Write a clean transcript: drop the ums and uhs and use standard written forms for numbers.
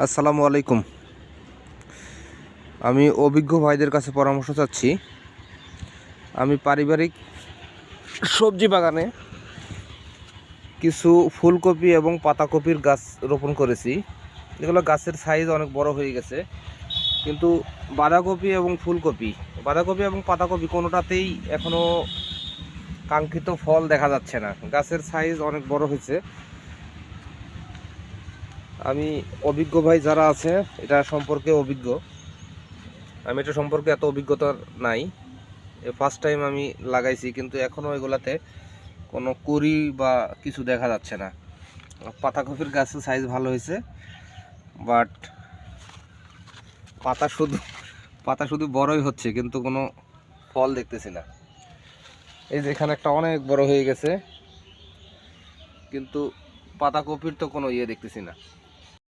আসসালামু আলাইকুম। আমি অভিজ্ঞ ভাইদের কাছে পরামর্শ চাচ্ছি। আমি পারিবারিক সবজি বাগানে কিছু ফুলকপি এবং পাতাকপির গাছ রোপণ করেছি। এগুলো গাছের সাইজ অনেক বড় হয়ে গেছে, কিন্তু বাঁধাকপি এবং পাতাকপি কোনোটাতেই এখনও কাঙ্ক্ষিত ফল দেখা যাচ্ছে না। গাছের সাইজ অনেক বড় হয়েছে। আমি অভিজ্ঞ ভাই যারা আছে এটা সম্পর্কে অভিজ্ঞ, আমি এটা সম্পর্কে এত অভিজ্ঞতা নাই। ফার্স্ট টাইম আমি লাগাইছি, কিন্তু এখনও এগুলাতে কোনো কুড়ি বা কিছু দেখা যাচ্ছে না। পাতাকপির গাছের সাইজ ভালো হয়েছে, বাট পাতা শুধু বড়ই হচ্ছে, কিন্তু কোনো ফল দেখতেছি না। এই যে এখানে একটা অনেক বড় হয়ে গেছে, কিন্তু পাতাকপির তো কোনো ইয়ে দেখতেছি না।